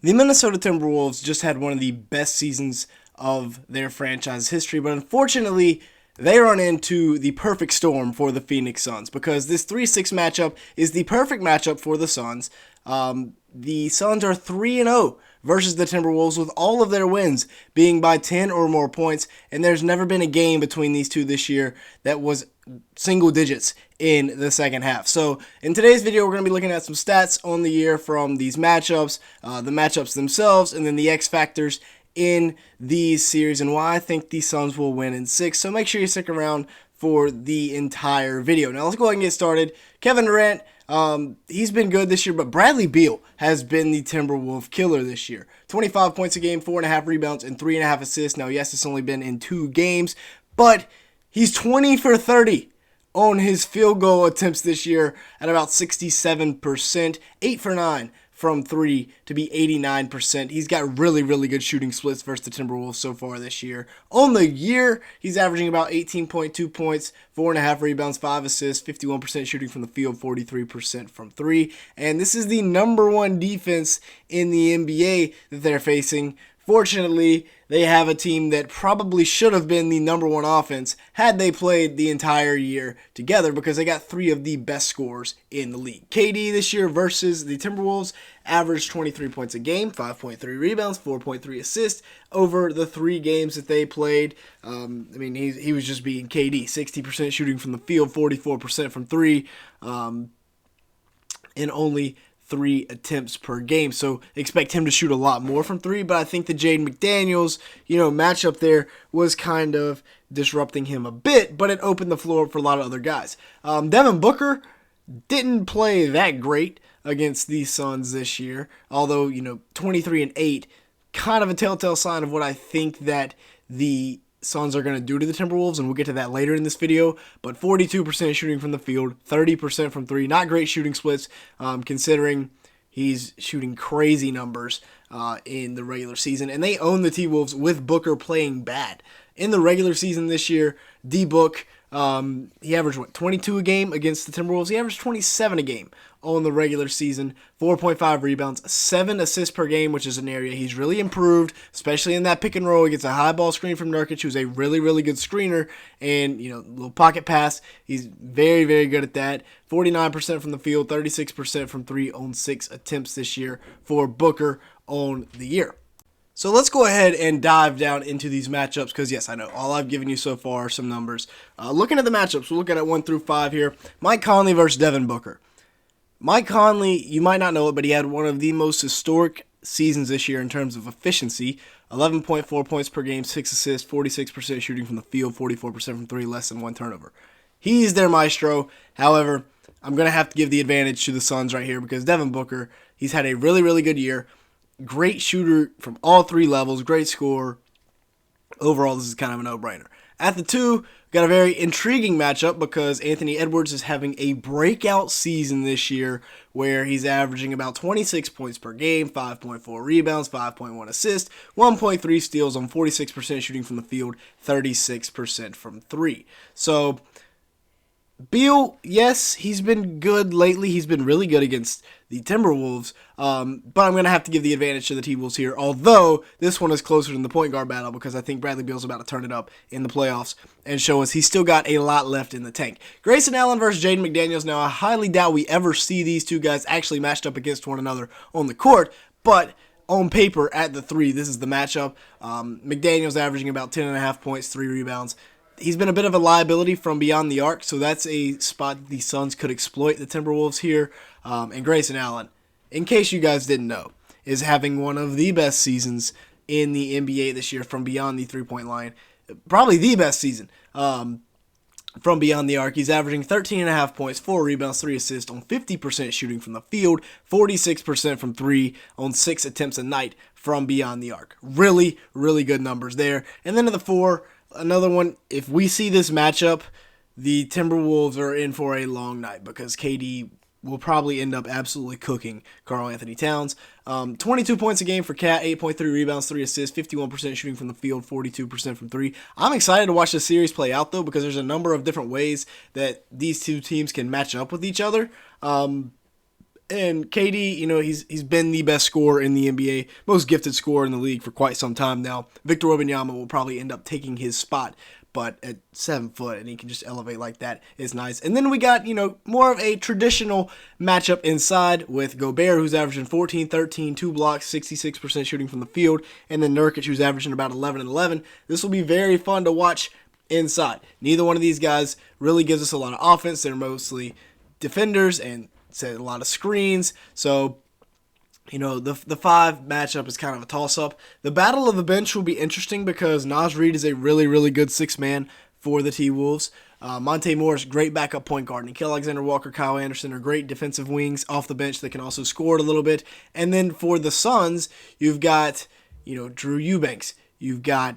The Minnesota Timberwolves just had one of the best seasons of their franchise history, but unfortunately, they run into the perfect storm for the Phoenix Suns because this 3-6 matchup is the perfect matchup for the Suns. The Suns are 3-0 versus the Timberwolves, with all of their wins being by 10 or more points, and there's never been a game between these two this year that was single digits in the second half. So in today's video, we're going to be looking at some stats on the year from these matchups, the matchups themselves, and then the X factors in these series and why I think the Suns will win in 6. So make sure you stick around for the entire video. Now let's go ahead and get started. Kevin Durant, he's been good this year, but Bradley Beal has been the Timberwolf killer this year. 25 points a game, 4.5 rebounds, and 3.5 assists. Now, yes, it's only been in 2 games, but he's 20 for 30 on his field goal attempts this year at about 67%, 8 for 9 from 3 to be 89%. He's got really, really good shooting splits versus the Timberwolves so far this year. On the year, he's averaging about 18.2 points, 4.5 rebounds, 5 assists, 51% shooting from the field, 43% from 3. And this is the number 1 defense in the NBA that they're facing. Fortunately, they have a team that probably should have been the number 1 offense had they played the entire year together, because they got 3 of the best scorers in the league. KD this year versus the Timberwolves averaged 23 points a game, 5.3 rebounds, 4.3 assists over the 3 games that they played. He was just beating KD, 60% shooting from the field, 44% from 3, and only 3 attempts per game. So expect him to shoot a lot more from 3, but I think the Jaden McDaniels, matchup there was kind of disrupting him a bit, but it opened the floor for a lot of other guys. Devin Booker didn't play that great against the Suns this year, although, 23-8, kind of a telltale sign of what I think that the Suns are going to do to the Timberwolves, and we'll get to that later in this video. But 42% shooting from the field, 30% from 3. Not great shooting splits, considering he's shooting crazy numbers in the regular season. And they own the T-Wolves with Booker playing bad. In the regular season this year, D-Book, he averaged, 22 a game against the Timberwolves? He averaged 27 a game on the regular season, 4.5 rebounds, 7 assists per game, which is an area he's really improved, especially in that pick and roll. He gets a high ball screen from Nurkic, who's a really, really good screener, and, little pocket pass. He's very, very good at that. 49% from the field, 36% from 3 on 6 attempts this year for Booker on the year. So let's go ahead and dive down into these matchups, because yes, I know all I've given you so far are some numbers. Looking at the matchups, we'll look at it 1 through 5 here. Mike Conley versus Devin Booker. Mike Conley, you might not know it, but he had one of the most historic seasons this year in terms of efficiency. 11.4 points per game, 6 assists, 46% shooting from the field, 44% from 3, less than 1 turnover. He's their maestro. However, I'm going to have to give the advantage to the Suns right here, because Devin Booker, he's had a really, really good year. Great shooter from all 3 levels, great scorer. Overall, this is kind of a no-brainer. At the 2, got a very intriguing matchup because Anthony Edwards is having a breakout season this year where he's averaging about 26 points per game, 5.4 rebounds, 5.1 assists, 1.3 steals on 46% shooting from the field, 36% from 3. So Beal, yes, he's been good lately. He's been really good against the Timberwolves, but I'm going to have to give the advantage to the T-Wolves here, although this one is closer than the point guard battle because I think Bradley Beal's about to turn it up in the playoffs and show us he's still got a lot left in the tank. Grayson Allen versus Jaden McDaniels. Now, I highly doubt we ever see these two guys actually matched up against one another on the court, but on paper at the 3, this is the matchup. McDaniels averaging about 10.5 points, 3 rebounds. He's been a bit of a liability from beyond the arc, so that's a spot the Suns could exploit the Timberwolves here. And Grayson Allen, in case you guys didn't know, is having one of the best seasons in the NBA this year from beyond the three-point line. Probably the best season from beyond the arc. He's averaging 13.5 points, 4 rebounds, 3 assists on 50% shooting from the field, 46% from 3 on 6 attempts a night from beyond the arc. Really, really good numbers there. And then to the 4, another one, if we see this matchup, the Timberwolves are in for a long night because KD will probably end up absolutely cooking Karl Anthony Towns. 22 points a game for Cat, 8.3 rebounds, 3 assists, 51% shooting from the field, 42% from 3. I'm excited to watch this series play out, though, because there's a number of different ways that these two teams can match up with each other. And KD, he's been the best scorer in the NBA, most gifted scorer in the league for quite some time now. Victor Wembanyama will probably end up taking his spot, but at 7 foot and he can just elevate like that is nice. And then we got, more of a traditional matchup inside with Gobert, who's averaging 14, 13, 2 blocks, 66% shooting from the field, and then Nurkic, who's averaging about 11 and 11. This will be very fun to watch inside. Neither one of these guys really gives us a lot of offense. They're mostly defenders and set a lot of screens. So, the 5 matchup is kind of a toss-up. The battle of the bench will be interesting because Naz Reid is a really, really good 6-man for the T-Wolves. Monte Morris, great backup point guard. Nickeil Alexander-Walker, Kyle Anderson are great defensive wings off the bench that can also score it a little bit. And then for the Suns, you've got, Drew Eubanks. You've got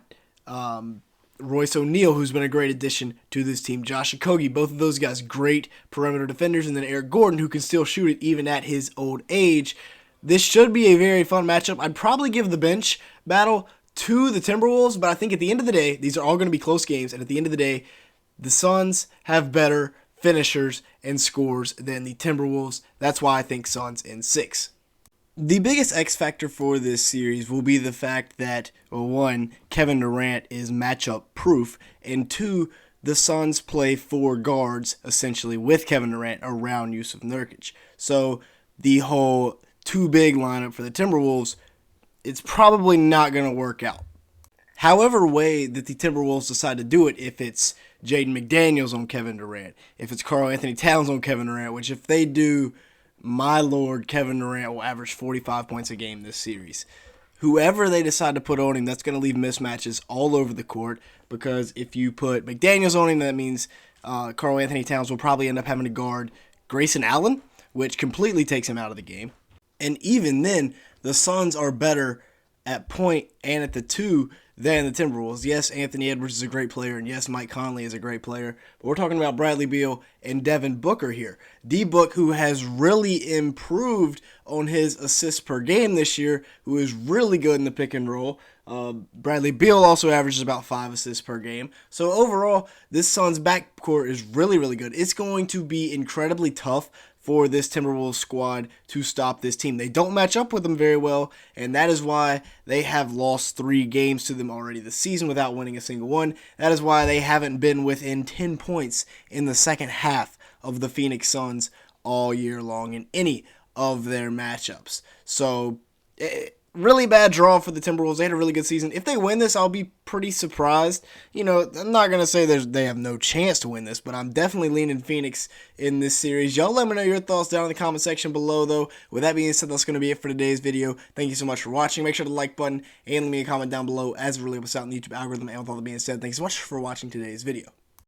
Royce O'Neal, who's been a great addition to this team. Josh Okogie, both of those guys, great perimeter defenders. And then Eric Gordon, who can still shoot it even at his old age. This should be a very fun matchup. I'd probably give the bench battle to the Timberwolves, but I think at the end of the day, these are all going to be close games. And at the end of the day, the Suns have better finishers and scores than the Timberwolves. That's why I think Suns in 6. The biggest X factor for this series will be the fact that, well, 1, Kevin Durant is matchup proof, and 2, the Suns play 4 guards, essentially, with Kevin Durant around Yusuf Nurkic. So the whole too big lineup for the Timberwolves, it's probably not going to work out. However way that the Timberwolves decide to do it, if it's Jaden McDaniels on Kevin Durant, if it's Karl Anthony Towns on Kevin Durant, which if they do, my lord, Kevin Durant will average 45 points a game this series. Whoever they decide to put on him, that's going to leave mismatches all over the court, because if you put McDaniels on him, that means Karl Anthony Towns will probably end up having to guard Grayson Allen, which completely takes him out of the game. And even then, the Suns are better at point and at the 2 than the Timberwolves. Yes, Anthony Edwards is a great player, and yes, Mike Conley is a great player, but we're talking about Bradley Beal and Devin Booker here. D-Book, who has really improved on his assists per game this year, who is really good in the pick and roll. Bradley Beal also averages about 5 assists per game. So overall, this Suns backcourt is really, really good. It's going to be incredibly tough for this Timberwolves squad to stop this team. They don't match up with them very well, and that is why they have lost 3 games to them already this season without winning a single one. That is why they haven't been within 10 points in the second half of the Phoenix Suns all year long in any of their matchups. So, really bad draw for the Timberwolves. They had a really good season. If they win this, I'll be pretty surprised. I'm not going to say they have no chance to win this, but I'm definitely leaning Phoenix in this series. Y'all let me know your thoughts down in the comment section below, though. With that being said, that's going to be it for today's video. Thank you so much for watching. Make sure to like button and leave me a comment down below as it really helps out in the YouTube algorithm. And with all that being said, thanks so much for watching today's video.